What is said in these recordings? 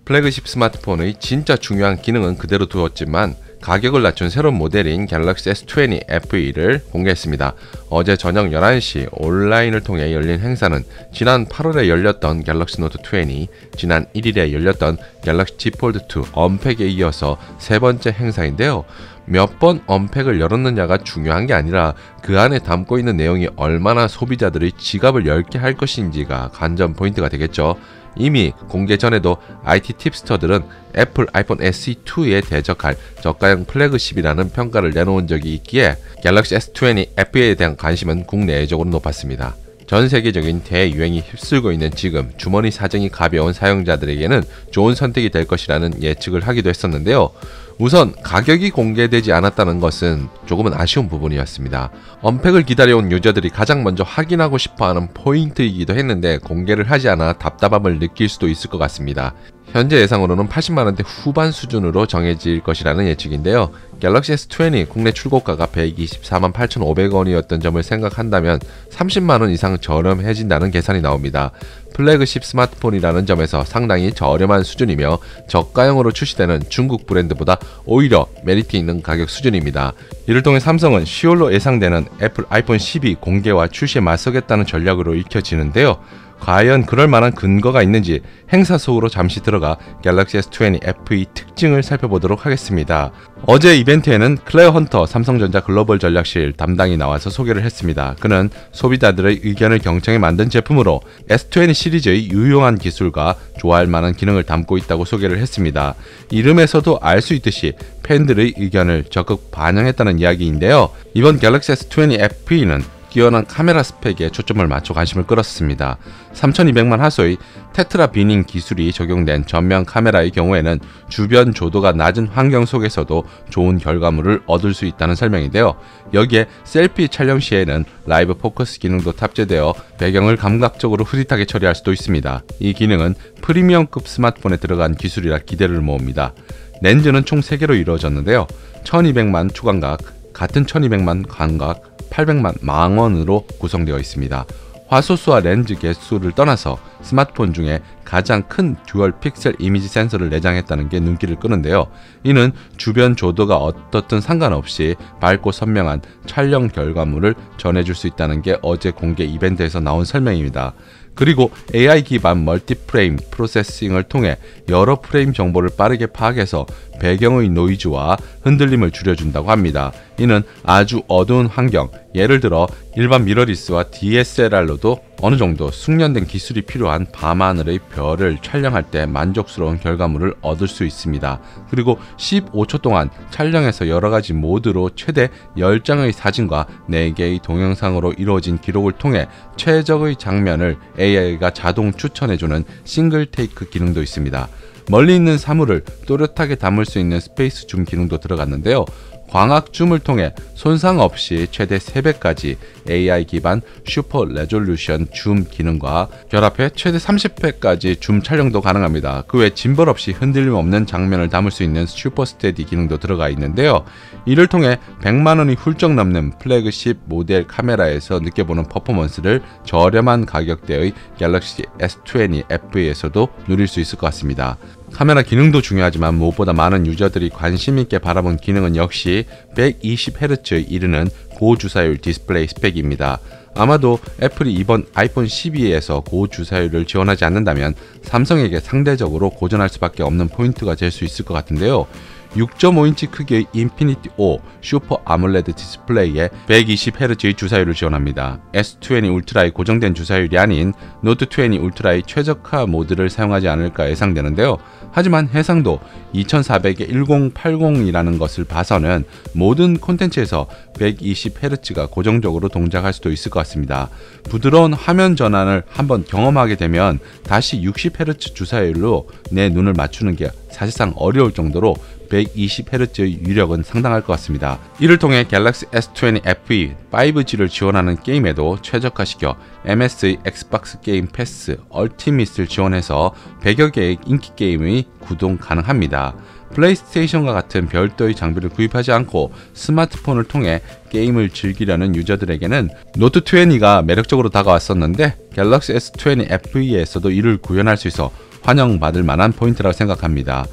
플래그십 스마트폰의 진짜 중요한 기능은 그대로 두었지만 가격을 낮춘 새로운 모델인 갤럭시 S20 FE를 공개했습니다. 어제 저녁 11시 온라인을 통해 열린 행사는 지난 8월에 열렸던 갤럭시 노트 20, 지난 1일에 열렸던 갤럭시 Z 폴드 2 언팩에 이어서 세 번째 행사인데요. 몇 번 언팩을 열었느냐가 중요한 게 아니라 그 안에 담고 있는 내용이 얼마나 소비자들의 지갑을 넓게 할 것인지가 관전 포인트가 되겠죠. 이미 공개 전에도 IT 팁스터들은 애플 아이폰 SE2에 대적할 저가형 플래그십이라는 평가를 내놓은 적이 있기에 갤럭시 S20 FE에 대한 관심은 국내외적으로 높았습니다. 전 세계적인 대유행이 휩쓸고 있는 지금 주머니 사정이 가벼운 사용자들에게는 좋은 선택이 될 것이라는 예측을 하기도 했었는데요. 우선 가격이 공개되지 않았다는 것은 조금은 아쉬운 부분이었습니다. 언팩을 기다려온 유저들이 가장 먼저 확인하고 싶어하는 포인트이기도 했는데 공개를 하지 않아 답답함을 느낄 수도 있을 것 같습니다. 현재 예상으로는 80만원대 후반 수준으로 정해질 것이라는 예측인데요. 갤럭시 S20 국내 출고가가 124만 8,500원이었던 점을 생각한다면 30만원 이상 저렴해진다는 계산이 나옵니다. 플래그십 스마트폰이라는 점에서 상당히 저렴한 수준이며 저가형으로 출시되는 중국 브랜드보다 오히려 메리트 있는 가격 수준입니다. 이를 통해 삼성은 10월로 예상되는 애플 아이폰 12 공개와 출시에 맞서겠다는 전략으로 읽혀지는데요. 과연 그럴 만한 근거가 있는지 행사 속으로 잠시 들어가 갤럭시 S20 FE 특징을 살펴보도록 하겠습니다. 어제 이벤트에는 클레어 헌터 삼성전자 글로벌 전략실 담당이 나와서 소개를 했습니다. 그는 소비자들의 의견을 경청해 만든 제품으로 S20 시리즈의 유용한 기술과 좋아할 만한 기능을 담고 있다고 소개를 했습니다. 이름에서도 알 수 있듯이 팬들의 의견을 적극 반영했다는 이야기인데요. 이번 갤럭시 S20 FE는 뛰어난 카메라 스펙에 초점을 맞춰 관심을 끌었습니다. 3200만 화소의 테트라 비닝 기술이 적용된 전면 카메라의 경우에는 주변 조도가 낮은 환경 속에서도 좋은 결과물을 얻을 수 있다는 설명인데요. 여기에 셀피 촬영 시에는 라이브 포커스 기능도 탑재되어 배경을 감각적으로 흐릿하게 처리할 수도 있습니다. 이 기능은 프리미엄급 스마트폰에 들어간 기술이라 기대를 모읍니다. 렌즈는 총 3개로 이루어졌는데요. 1200만 초광각, 같은 1200만 광각, 800만 망원으로 구성되어 있습니다. 화소수와 렌즈 개수를 떠나서 스마트폰 중에 가장 큰 듀얼 픽셀 이미지 센서를 내장했다는 게 눈길을 끄는데요. 이는 주변 조도가 어떻든 상관없이 밝고 선명한 촬영 결과물을 전해줄 수 있다는 게 어제 공개 이벤트에서 나온 설명입니다. 그리고 AI 기반 멀티프레임 프로세싱을 통해 여러 프레임 정보를 빠르게 파악해서 배경의 노이즈와 흔들림을 줄여준다고 합니다. 이는 아주 어두운 환경, 예를 들어 일반 미러리스와 DSLR로도 어느 정도 숙련된 기술이 필요한 밤하늘의 별을 촬영할 때 만족스러운 결과물을 얻을 수 있습니다. 그리고 15초 동안 촬영해서 여러가지 모드로 최대 10장의 사진과 4개의 동영상으로 이루어진 기록을 통해 최적의 장면을 AI가 자동 추천해주는 싱글 테이크 기능도 있습니다. 멀리 있는 사물을 또렷하게 담을 수 있는 스페이스 줌 기능도 들어갔는데요. 광학 줌을 통해 손상 없이 최대 3배까지 AI 기반 슈퍼 레졸루션 줌 기능과 결합해 최대 30배까지 줌 촬영도 가능합니다. 그 외 짐벌 없이 흔들림 없는 장면을 담을 수 있는 슈퍼 스테디 기능도 들어가 있는데요. 이를 통해 100만원이 훌쩍 넘는 플래그십 모델 카메라에서 느껴보는 퍼포먼스를 저렴한 가격대의 갤럭시 S20 FE에서도 누릴 수 있을 것 같습니다. 카메라 기능도 중요하지만 무엇보다 많은 유저들이 관심있게 바라본 기능은 역시 120Hz에 이르는 고주사율 디스플레이 스펙입니다. 아마도 애플이 이번 아이폰 12에서 고주사율을 지원하지 않는다면 삼성에게 상대적으로 고전할 수밖에 없는 포인트가 될 수 있을 것 같은데요. 6.5인치 크기의 인피니티 O 슈퍼 아몰레드 디스플레이에 120Hz의 주사율을 지원합니다. S20 울트라의 고정된 주사율이 아닌 노트 20 울트라의 최적화 모드를 사용하지 않을까 예상되는데요. 하지만 해상도 2400에 1080이라는 것을 봐서는 모든 콘텐츠에서 120Hz가 고정적으로 동작할 수도 있을 것 같습니다. 부드러운 화면 전환을 한번 경험하게 되면 다시 60Hz 주사율로 내 눈을 맞추는 게 사실상 어려울 정도로 120Hz의 위력은 상당할 것 같습니다. 이를 통해 갤럭시 S20 FE 5G를 지원하는 게임에도 최적화시켜 MS의 엑스박스 게임 패스 얼티밋을 지원해서 100여 개의 인기 게임의 구동 가능합니다. 플레이스테이션과 같은 별도의 장비를 구입하지 않고 스마트폰을 통해 게임을 즐기려는 유저들에게는 노트 20가 매력적으로 다가왔었는데 갤럭시 S20 FE에서도 이를 구현할 수 있어 환영받을 만한 포인트라고 생각합니다.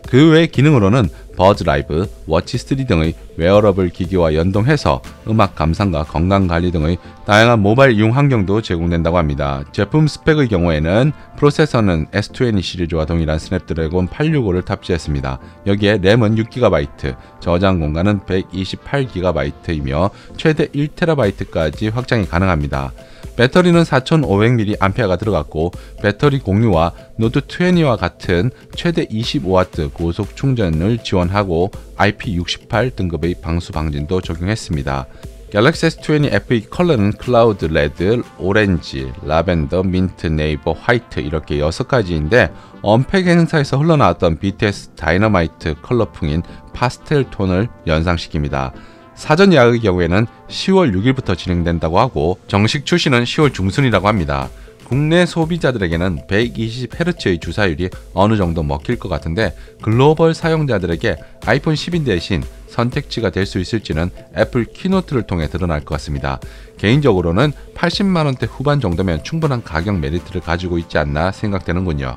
그 외 기능으로는 버즈 라이브, 워치 3 등의 웨어러블 기기와 연동해서 음악 감상과 건강관리 등의 다양한 모바일 이용 환경도 제공된다고 합니다. 제품 스펙의 경우에는 프로세서는 S20 시리즈와 동일한 스냅드래곤 865를 탑재했습니다. 여기에 램은 6GB, 저장 공간은 128GB이며 최대 1TB까지 확장이 가능합니다. 배터리는 4500mAh가 들어갔고 배터리 공유와 노트 20와 같은 최대 25W 고속 충전을 지원하고 IP68 등급의 방수 방진도 적용했습니다. 갤럭시 S20 FE 컬러는 클라우드 레드, 오렌지, 라벤더, 민트, 네이버, 화이트 이렇게 6가지인데 언팩 행사에서 흘러나왔던 BTS 다이너마이트 컬러풍인 파스텔 톤을 연상시킵니다. 사전 예약의 경우에는 10월 6일부터 진행된다고 하고 정식 출시는 10월 중순이라고 합니다. 국내 소비자들에게는 120Hz의 주사율이 어느 정도 먹힐 것 같은데 글로벌 사용자들에게 아이폰 12 대신 선택지가 될 수 있을지는 애플 키노트를 통해 드러날 것 같습니다. 개인적으로는 80만원대 후반 정도면 충분한 가격 메리트를 가지고 있지 않나 생각되는군요.